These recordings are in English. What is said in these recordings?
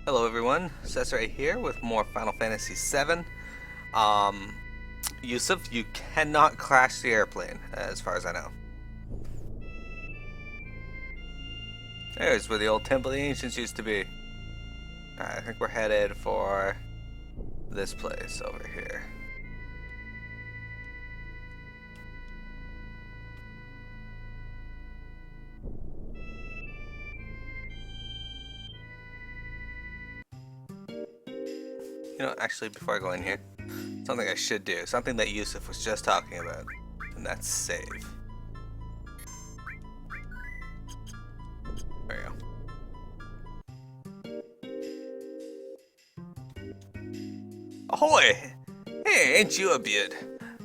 Hello everyone, Cesare here with more Final Fantasy VII. Um, Yusuf, you cannot crash the airplane, as far as I know. There's where the old Temple of the Ancients used to be. Alright, I think we're headed for this place over here. You know, actually, before I go in here, something I should do, something that Yusuf was just talking about, and that's save. There you go. Ahoy! Hey, ain't you a beaut?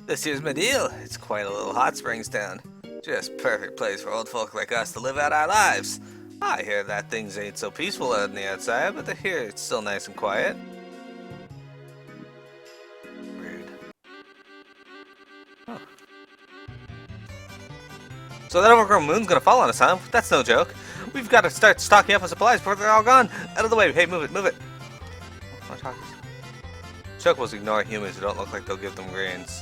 This here's my deal. It's quite a little hot springs town. Just perfect place for old folk like us to live out our lives. I hear that things ain't so peaceful out on the outside, but here it's still nice and quiet. Rude. Oh. So that overgrown moon's gonna fall on us, huh? That's no joke. We've got to start stocking up on supplies before they're all gone. Out of the way. Hey, move it, move it. Chocobos ignore humans who don't look like they'll give them grains.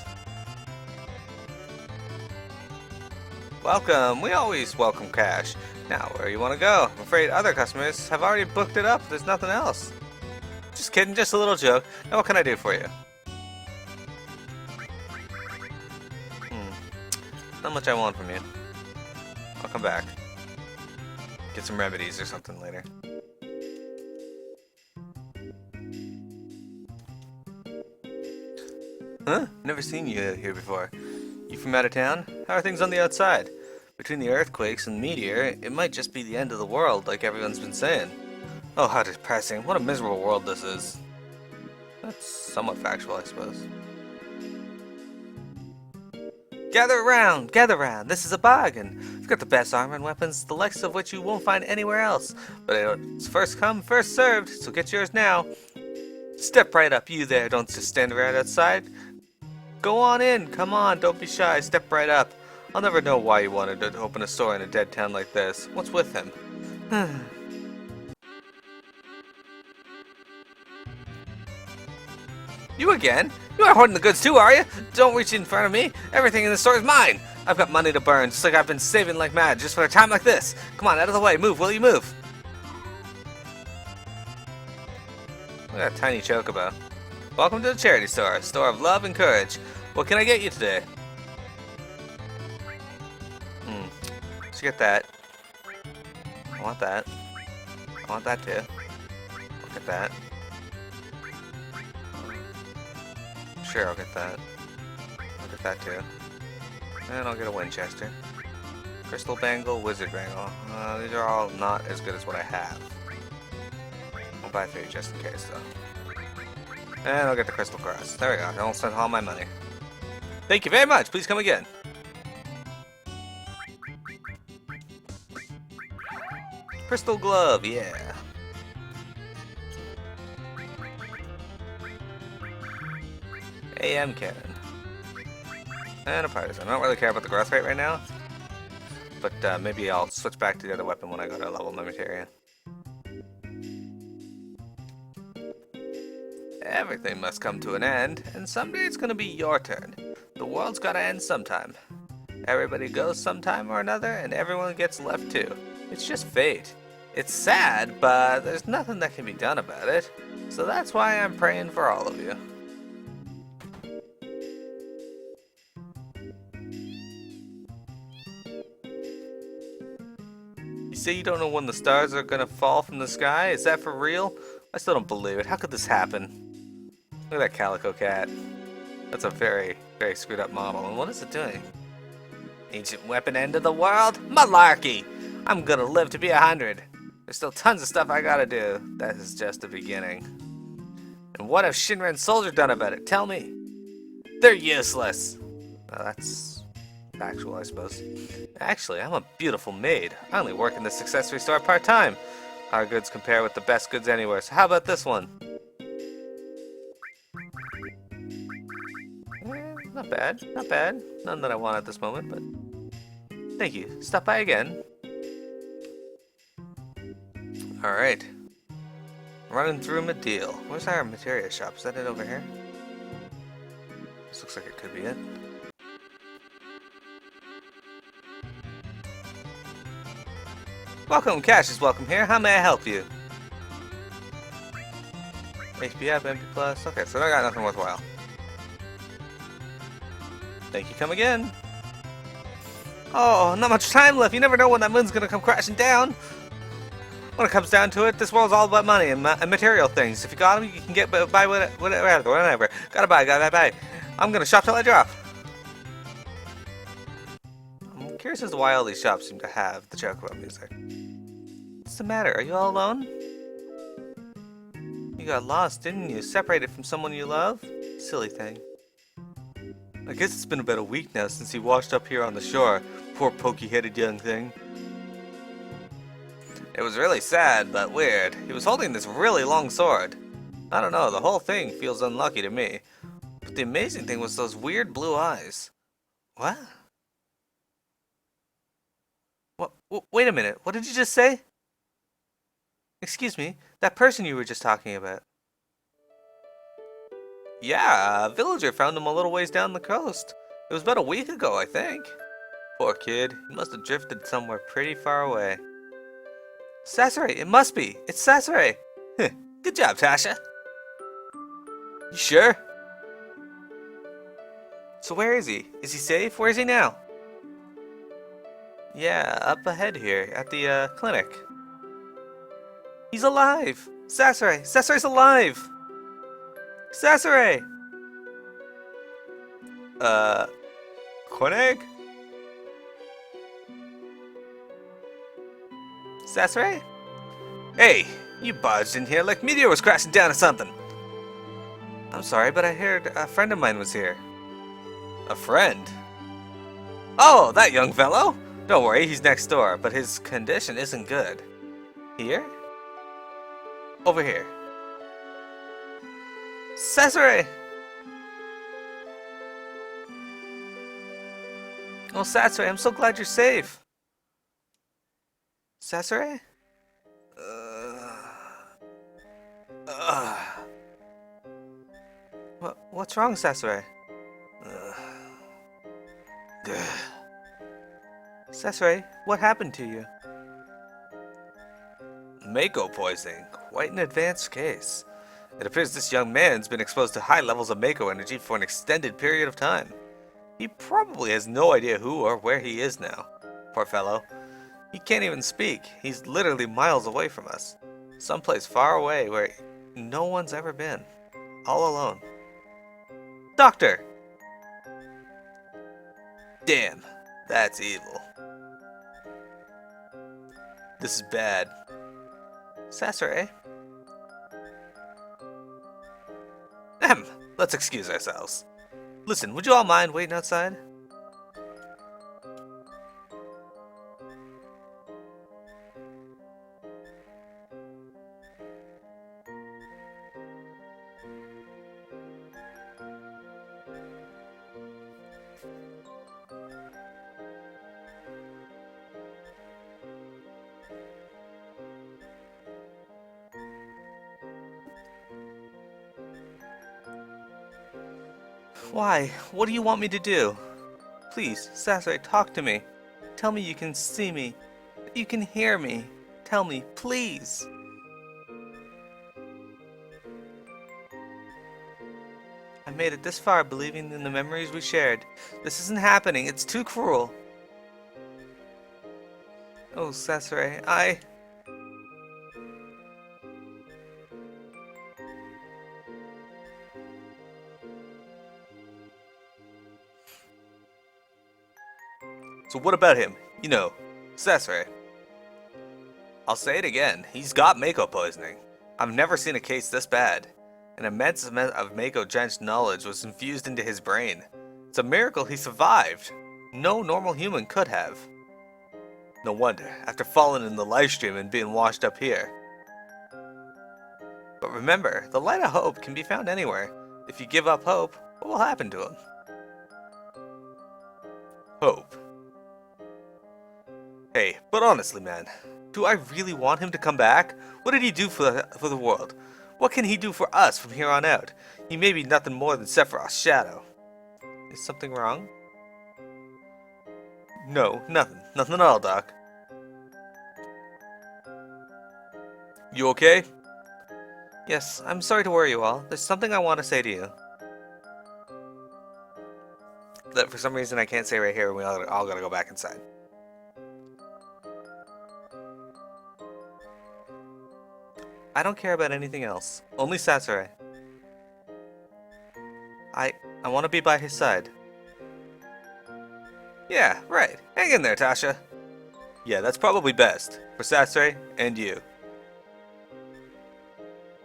Welcome. We always welcome cash. Now, where you want to go? I'm afraid other customers have already booked it up. There's nothing else. Just kidding. Just a little joke. Now, what can I do for you? Not much I want from you. I'll come back. Get some remedies or something later. Huh? Never seen you here before. You from out of town? How are things on the outside? Between the earthquakes and the meteor, it might just be the end of the world, like everyone's been saying. Oh, how depressing. What a miserable world this is. That's somewhat factual, I suppose. Gather around! Gather around! This is a bargain! We've got the best armor and weapons, the likes of which you won't find anywhere else. But it's first come, first served, so get yours now. Step right up, you there. Don't just stand around outside. Go on in. Come on, don't be shy. Step right up. I'll never know why you wanted to open a store in a dead town like this. What's with him? You again? You are hoarding the goods too, are you? Don't reach in front of me. Everything in the store is mine. I've got money to burn, just like I've been saving like mad, just for a time like this. Come on, out of the way. Move, will you move? Look at that tiny chocobo. Welcome to the charity store, a store of love and courage. What can I get you today? Let's get that. I want that. I want that too. I'll get that. Sure, I'll get that. I'll get that too. And I'll get a Winchester. Crystal Bangle, Wizard Bangle. These are all not as good as what I have. I'll buy 3 just in case though. And I'll get the Crystal Cross. There we go. I don't spend all my money. Thank you very much. Please come again. Crystal Glove, yeah. AM Cannon. And a Partisan. I don't really care about the growth rate right now. But maybe I'll switch back to the other weapon when I go to level my materia. Everything must come to an end, and someday it's gonna be your turn. The world's gotta end sometime. Everybody goes sometime or another, and everyone gets left too. It's just fate. It's sad, but there's nothing that can be done about it. So that's why I'm praying for all of you. You say you don't know when the stars are gonna fall from the sky? Is that for real? I still don't believe it. How could this happen? Look at that calico cat. That's a very, very screwed up model. And what is it doing? Ancient weapon end of the world? Malarkey! I'm gonna live to be 100. There's still tons of stuff I gotta do. That is just the beginning. And what have Shinra and Soldier done about it? Tell me. They're useless. Well, that's factual, I suppose. Actually, I'm a beautiful maid. I only work in this accessory store part-time. Our goods compare with the best goods anywhere, so how about this one? Not bad, not bad. None that I want at this moment, but thank you. Stop by again. Alright. Running through Medeal. Where's our materia shop? Is that it over here? This looks like it could be it. Welcome, Cash is welcome here. How may I help you? HP up, MP plus. Okay, so I got nothing worthwhile. Thank you, come again. Oh, not much time left. You never know when that moon's gonna come crashing down. When it comes down to it, this world's all about money and material things. If you got them, you can get by whatever. Gotta buy. I'm gonna shop till I drop. I'm curious as to why all these shops seem to have the chocobo music. What's the matter? Are you all alone? You got lost, didn't you? Separated from someone you love? Silly thing. I guess it's been about a week now since he washed up here on the shore. Poor pokey-headed young thing. It was really sad, but weird. He was holding this really long sword. I don't know, the whole thing feels unlucky to me. But the amazing thing was those weird blue eyes. What? What? Wait a minute, what did you just say? Excuse me, that person you were just talking about. Yeah, a villager found him a little ways down the coast. It was about a week ago, I think. Poor kid, he must have drifted somewhere pretty far away. Sasori, it must be. It's Sasori. Good job, Tasha. You sure? So where is he? Is he safe? Where is he now? Yeah, up ahead here at the clinic. He's alive! Sasori! Sasori's alive! Sasori! Clinic? Sasori? Hey, you barged in here like meteor was crashing down or something. I'm sorry, but I heard a friend of mine was here. A friend? Oh, that young fellow? Don't worry, he's next door, but his condition isn't good. Here? Over here. Sasori! Oh, Sasori, I'm so glad you're safe. Sasori? What's wrong, Sasori? Sasori, what happened to you? Mako poisoning. Quite an advanced case. It appears this young man's been exposed to high levels of Mako energy for an extended period of time. He probably has no idea who or where he is now. Poor fellow. He can't even speak. He's literally miles away from us. Someplace far away where no one's ever been. All alone. Doctor! Damn, that's evil. This is bad. Sasori? Let's excuse ourselves. Listen, would you all mind waiting outside? Why? What do you want me to do? Please, Sasori, talk to me. Tell me you can see me. You can hear me. Tell me, please. I made it this far believing in the memories we shared. This isn't happening. It's too cruel. Oh, Sasori, So what about him? You know, Sasori. I'll say it again, he's got Mako poisoning. I've never seen a case this bad. An immense amount of Mako-drenched knowledge was infused into his brain. It's a miracle he survived. No normal human could have. No wonder, after falling in the livestream and being washed up here. But remember, the light of hope can be found anywhere. If you give up hope, what will happen to him? Hope. Hey, but honestly, man, Do I really want him to come back? What did he do for the world? What can he do for us from here on out? He may be nothing more than Sephiroth's shadow. Is something wrong? No, nothing. Nothing at all, Doc. You okay? Yes, I'm sorry to worry you all. There's something I want to say to you. That for some reason I can't say right here, and we all gotta go back inside. I don't care about anything else. Only Satsure. I want to be by his side. Yeah, right. Hang in there, Tasha. Yeah, that's probably best. For Satsure and you.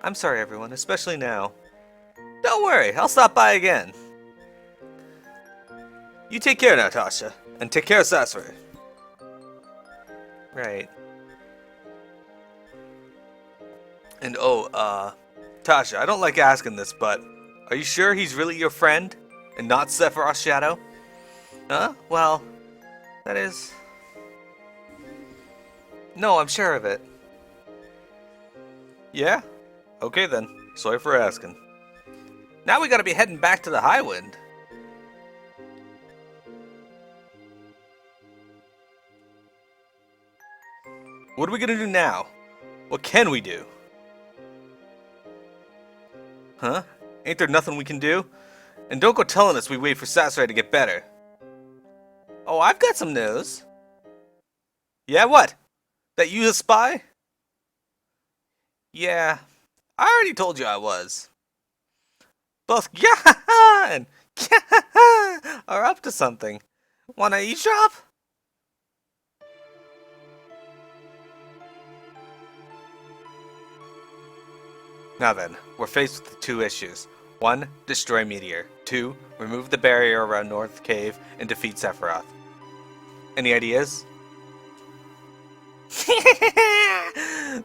I'm sorry, everyone, especially now. Don't worry, I'll stop by again. You take care now, Tasha. And take care of Satsure. Right. And Tasha, I don't like asking this, but are you sure he's really your friend and not Sephiroth's shadow? Huh? Well, that is... No, I'm sure of it. Yeah? Okay then. Sorry for asking. Now we gotta be heading back to the Highwind. What are we gonna do now? What can we do? Huh? Ain't there nothing we can do? And don't go telling us we wait for Satsure to get better. Oh, I've got some news. Yeah, what? That you a spy? Yeah, I already told you I was. Both yeah and are up to something. Wanna eavesdrop? Now then, we're faced with two issues. 1. Destroy Meteor. 2. Remove the barrier around North Cave and defeat Sephiroth. Any ideas?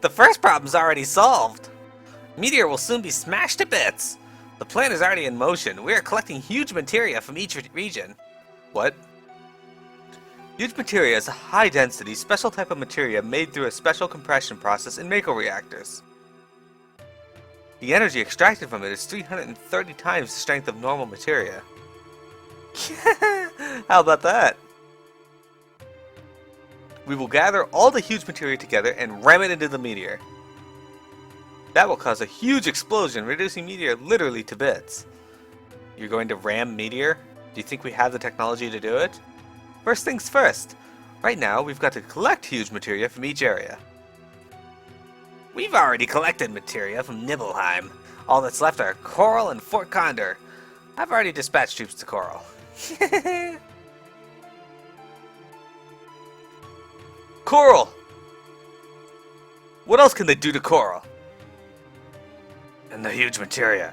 The first problem's already solved. Meteor will soon be smashed to bits. The plan is already in motion. We are collecting huge materia from each region. What? Huge materia is a high-density, special type of materia made through a special compression process in Mako reactors. The energy extracted from it is 330 times the strength of normal materia. How about that? We will gather all the huge materia together and ram it into the meteor. That will cause a huge explosion, reducing Meteor literally to bits. You're going to ram Meteor? Do you think we have the technology to do it? First things first. Right now, we've got to collect huge materia from each area. We've already collected materia from Nibelheim. All that's left are Coral and Fort Condor. I've already dispatched troops to Coral. Coral! What else can they do to Coral? And the huge materia.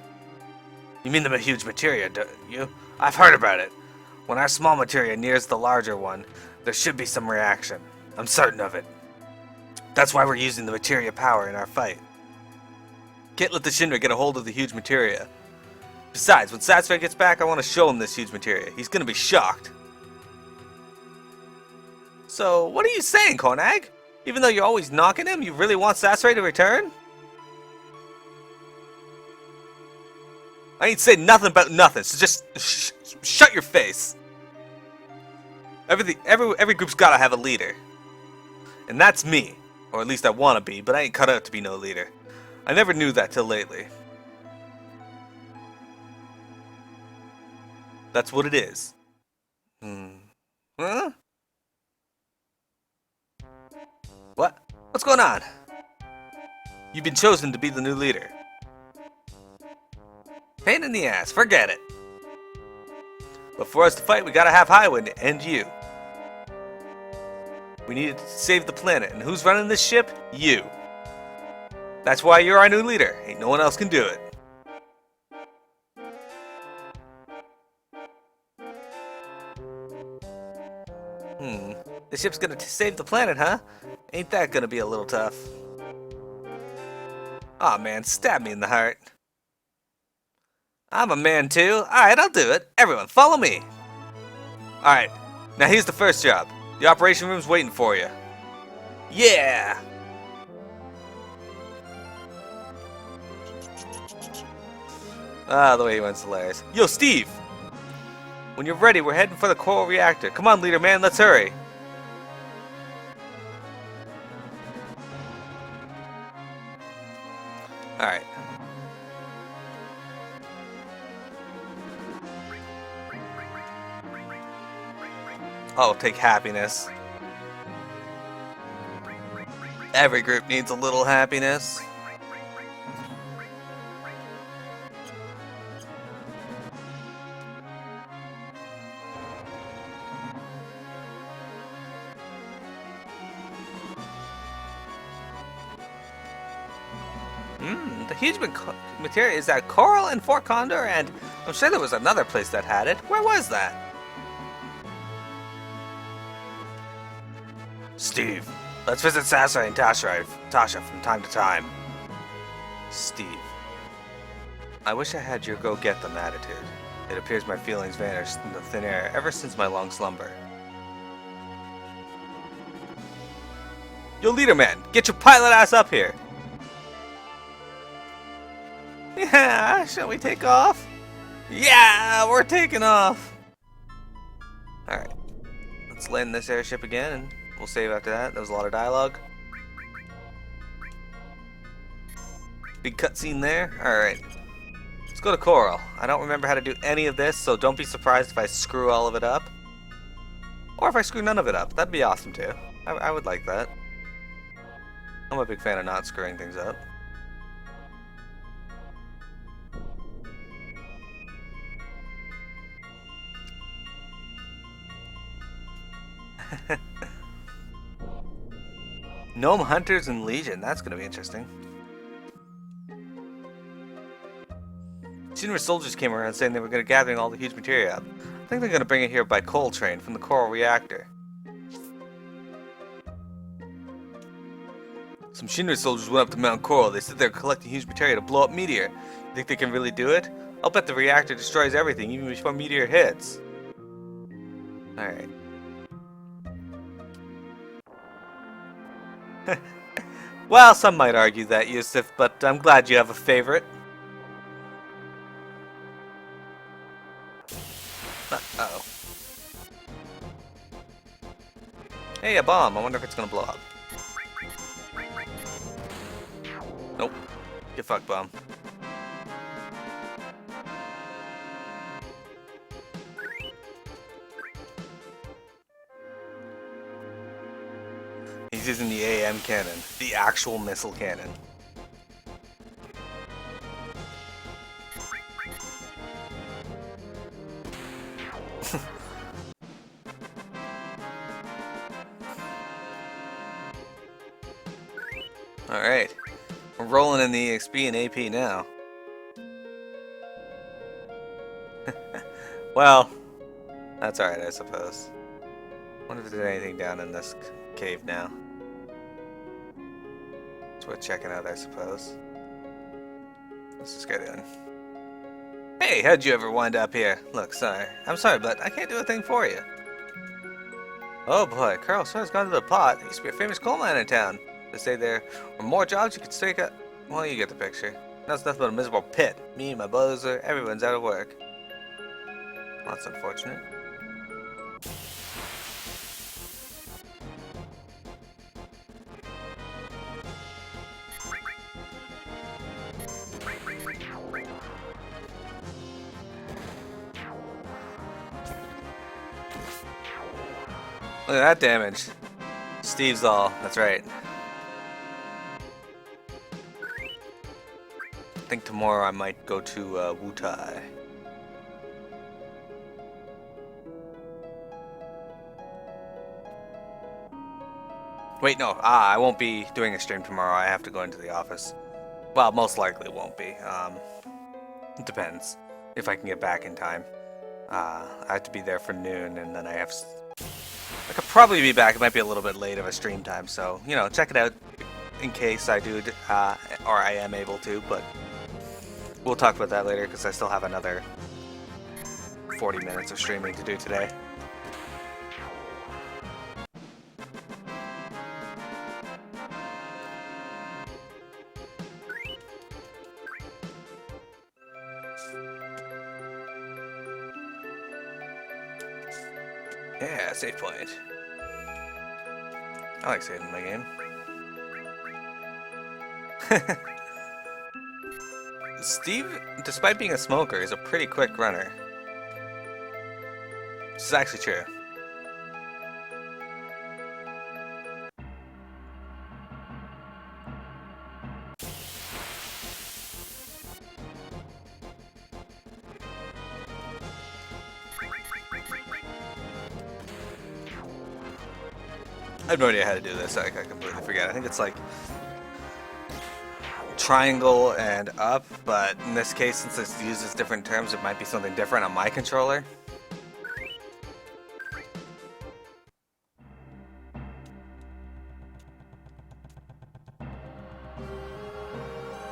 You mean the huge materia, don't you? I've heard about it. When our small materia nears the larger one, there should be some reaction. I'm certain of it. That's why we're using the materia power in our fight. Can't let the Shinra get a hold of the huge materia. Besides, when Satsure gets back, I want to show him this huge materia. He's gonna be shocked. So, what are you saying, Kornag? Even though you're always knocking him, you really want Satsure to return? I ain't saying nothing about nothing, so just shut your face. Every group's gotta have a leader. And that's me. Or at least I wanna be, but I ain't cut out to be no leader. I never knew that till lately. That's what it is. Huh? What? What's going on? You've been chosen to be the new leader. Pain in the ass, forget it. But for us to fight, we gotta have Highwind and you. We need to save the planet, and who's running this ship? You. That's why you're our new leader. Ain't no one else can do it. The ship's gonna save the planet, huh? Ain't that gonna be a little tough? Aw, man, stab me in the heart. I'm a man too. Alright, I'll do it. Everyone, follow me. Alright, now here's the first job. The operation room's waiting for you. Yeah! Ah, the way he went's hilarious. Yo, Steve! When you're ready, we're heading for the coral reactor. Come on, leader man, let's hurry. Alright. I'll take happiness. Every group needs a little happiness. The huge material is that coral in Fort Condor, and I'm sure there was another place that had it. Where was that? Steve, let's visit Sasa and Tasha from time to time. Steve. I wish I had your go-get-them attitude. It appears my feelings vanished into thin air ever since my long slumber. Yo, leader man, get your pilot ass up here! Yeah, shall we take off? Yeah, we're taking off! Alright, let's land this airship again and we'll save after that. There was a lot of dialogue. Big cutscene there. Alright. Let's go to Coral. I don't remember how to do any of this, so don't be surprised if I screw all of it up. Or if I screw none of it up. That'd be awesome too. I would like that. I'm a big fan of not screwing things up. Gnome Hunters and Legion. That's going to be interesting. Shinra soldiers came around saying they were going to gathering all the huge materia up. I think they're going to bring it here by coal train from the coral reactor. Some Shinra soldiers went up to Mount Coral. They said they're collecting huge materia to blow up meteor. You think they can really do it? I'll bet the reactor destroys everything even before meteor hits. Alright. Well, some might argue that, Yusuf, but I'm glad you have a favorite. Uh-oh. Hey, a bomb. I wonder if it's gonna blow up. Nope. Get fucked, bomb. He's using the AM cannon, the actual missile cannon. Alright, we're rolling in the EXP and AP now. Well, that's alright, I suppose. Wonder if there's anything down in this cave now. It's worth checking out, I suppose. Let's just get in. Hey, how'd you ever wind up here? Look, sorry. I'm sorry, but I can't do a thing for you. Oh boy, Carl Sawyer's gone to the pot. There used to be a famous coal mine in town. They say there were more jobs you could stake up. Well, you get the picture. Now it's nothing but a miserable pit. Me, my brothers, everyone's out of work. Well, that's unfortunate. Look at that damage. Steve's all. That's right. I think tomorrow I might go to Wutai. Wait, no. I won't be doing a stream tomorrow. I have to go into the office. Well, most likely won't be. It depends if I can get back in time. I have to be there for noon, and then I could probably be back. It might be a little bit late of a stream time, so, you know, check it out in case I do, or I am able to, but we'll talk about that later because I still have another 40 minutes of streaming to do today. Yeah, save point. I like saving my game. Steve, despite being a smoker, is a pretty quick runner. This is actually true. I have no idea how to do this. I completely forget. I think it's like triangle and up, but in this case, since it uses different terms, it might be something different on my controller.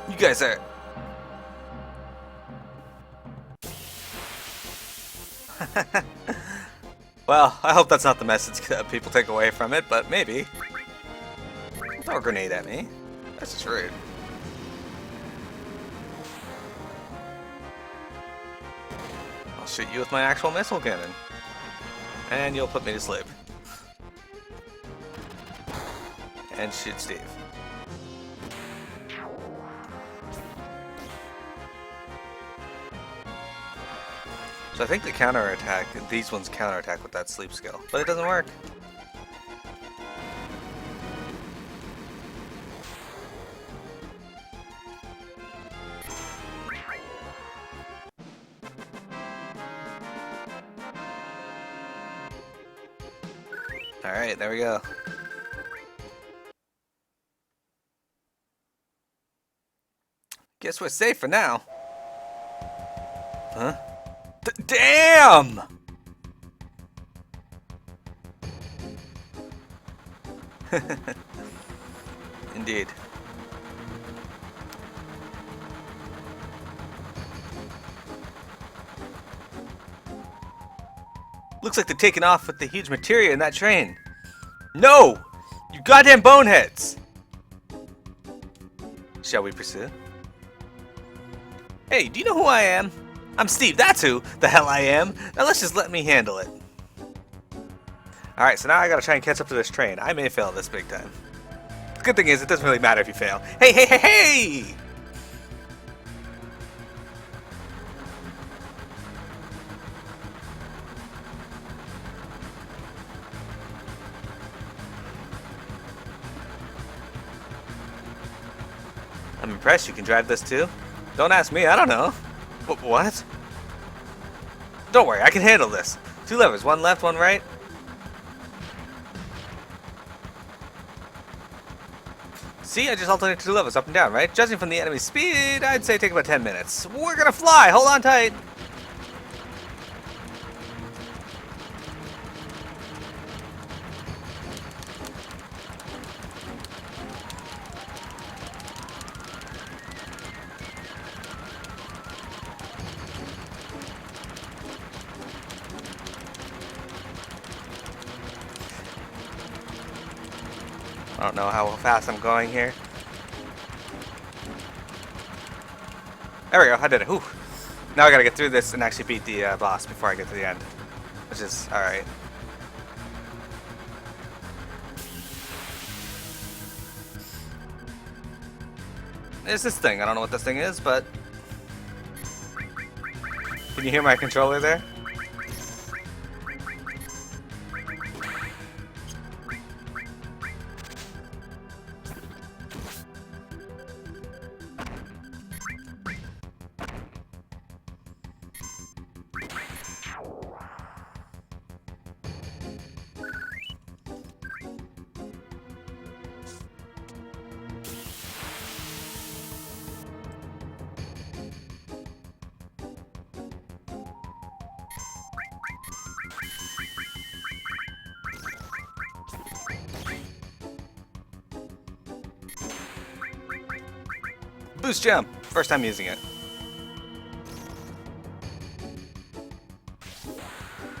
You guys are... Well, I hope that's not the message that people take away from it, but maybe. Throw a grenade at me. That's just rude. I'll shoot you with my actual missile cannon. And you'll put me to sleep. And shoot Steve. So I think the counterattack, these ones counterattack with that sleep skill, but it doesn't work. Alright, there we go. Guess we're safe for now. Huh? Damn! Indeed. Looks like they're taking off with the huge materia in that train. No! You goddamn boneheads! Shall we pursue? Hey, do you know who I am? I'm Steve, that's who the hell I am. Now let's just let me handle it. Alright, so now I gotta try and catch up to this train. I may fail this big time. The good thing is, it doesn't really matter if you fail. Hey, hey, hey, hey! I'm impressed you can drive this too. Don't ask me, I don't know. What? Don't worry, I can handle this. 2 levers, one left, one right. See, I just alternated 2 levers up and down, right? Judging from the enemy's speed, I'd say take about 10 minutes. We're gonna fly, hold on tight. I don't know how fast I'm going here. There we go, I did it. Whew. Now I gotta get through this and actually beat the boss before I get to the end. Which is alright. There's this thing. I don't know what this thing is, but... Can you hear my controller there? Boost jump! First time using it.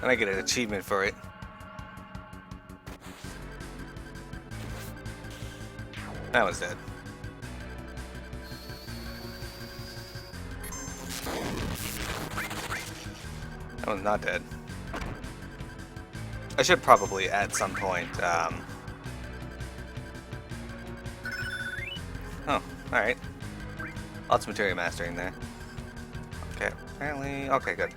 And I get an achievement for it. That one's dead. That one's not dead. I should probably at some point. Oh, alright. Lots of materia mastering there. Okay, apparently. Okay, good.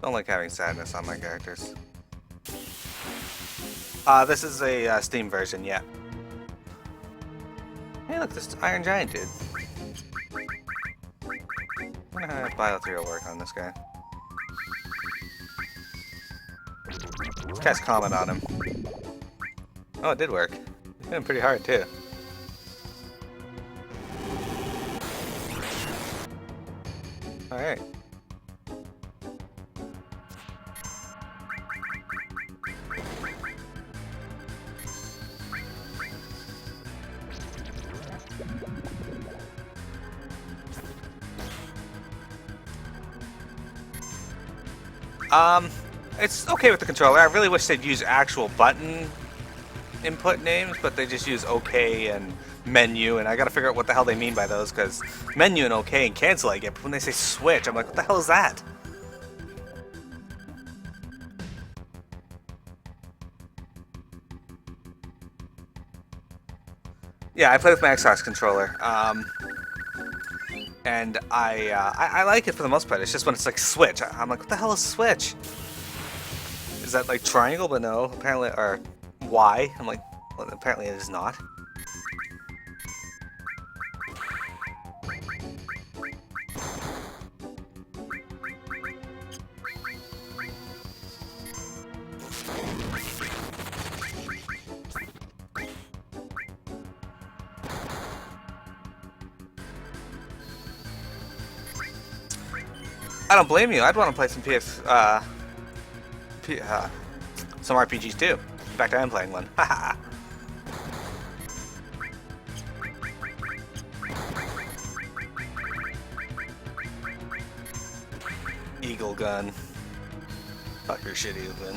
Don't like having sadness on my characters. This is a Steam version, yeah. Hey, look, this Iron Giant dude. I wonder how Bio 3 will work on this guy. Cast comment on him. Oh, it did work. He's hitting pretty hard, too. Alright. It's okay with the controller. I really wish they'd use actual button input names, but they just use OK and menu, and I gotta figure out what the hell they mean by those, because menu and OK and cancel I get, but when they say switch, I'm like, what the hell is that? Yeah, I play with my Xbox controller, and I like it for the most part. It's just when it's like switch, I'm like, what the hell is switch? Is that like triangle? But no, apparently, or Y. I'm like, well, apparently it is not. I don't blame you. I'd want to play some some RPGs too. In fact, I am playing one. Haha. Eagle gun. Fuck your shit, Eagle gun.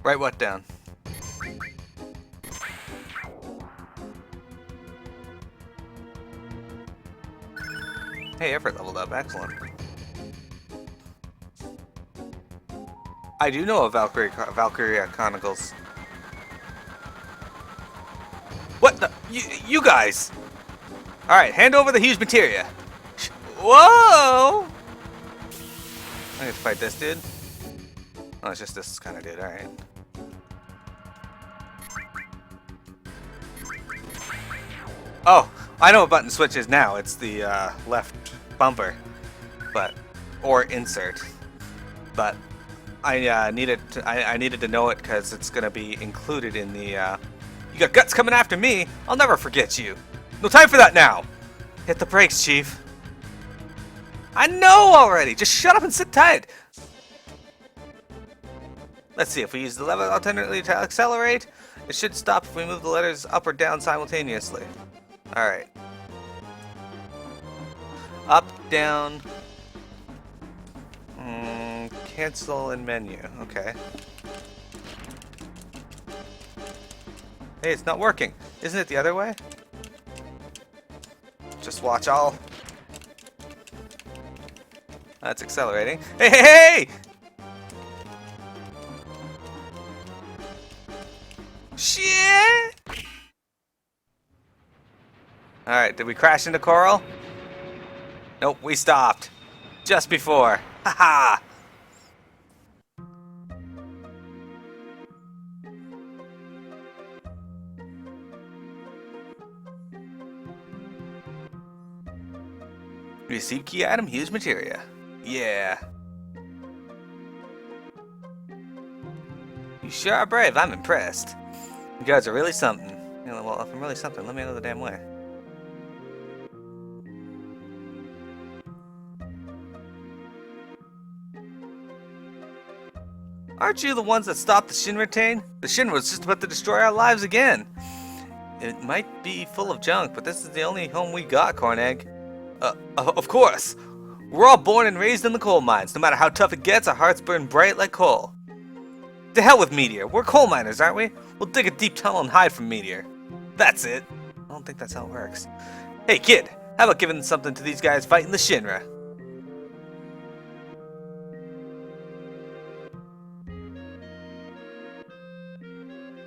Write what down? Hey, effort leveled up. Excellent. I do know of Valkyria Chronicles. What the? You guys! Alright, hand over the huge materia. Whoa! I get to fight this dude. Oh, it's just this kind of dude. Alright. Oh, I know what button switch is now. It's the left bumper, or insert. But I needed to know it because it's gonna be included in the. You got guts coming after me. I'll never forget you. No time for that now. Hit the brakes, Chief. I know already. Just shut up and sit tight. Let's see, if we use the lever alternately to accelerate, it should stop if we move the letters up or down simultaneously. Alright. Up, down. Cancel and menu. Okay. Hey, it's not working. Isn't it the other way? Just watch all. That's accelerating. Hey, hey, hey! Shit! Alright, did we crash into coral? Nope, we stopped. Just before. Haha! Receive key item, huge materia. Yeah. You sure are brave, I'm impressed. You guys are really something. You know, well, if I'm really something, let me know the damn way. Aren't you the ones that stopped the Shinra? The Shinra was just about to destroy our lives again. It might be full of junk, but this is the only home we got, Cornegg. Of course. We're all born and raised in the coal mines. No matter how tough it gets, our hearts burn bright like coal. To hell with Meteor. We're coal miners, aren't we? We'll dig a deep tunnel and hide from Meteor. That's it. I don't think that's how it works. Hey, kid. How about giving something to these guys fighting the Shinra?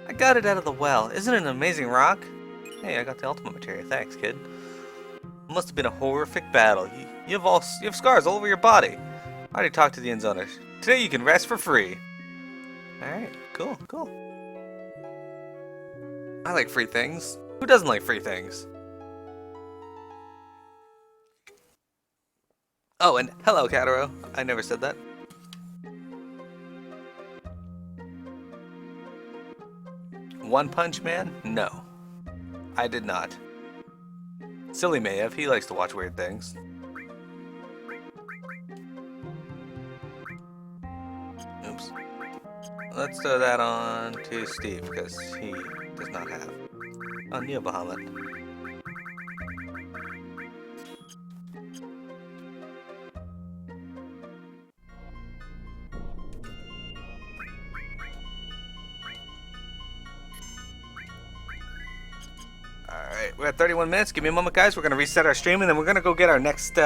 I got it out of the well. Isn't it an amazing rock? Hey, I got the ultimate material. Thanks, kid. It must have been a horrific battle. You have scars all over your body. I already talked to the inn's owner. Today you can rest for free. Alright, cool, cool. I like free things. Who doesn't like free things? Oh, and hello, Kataro. I never said that. One Punch Man? No. I did not. Silly may have. He likes to watch weird things. Oops. Let's throw that on to Steve, because he does not have. Oh, Neo Bahamut. Alright, we're at 31 minutes. Give me a moment, guys. We're going to reset our stream, and then we're going to go get our next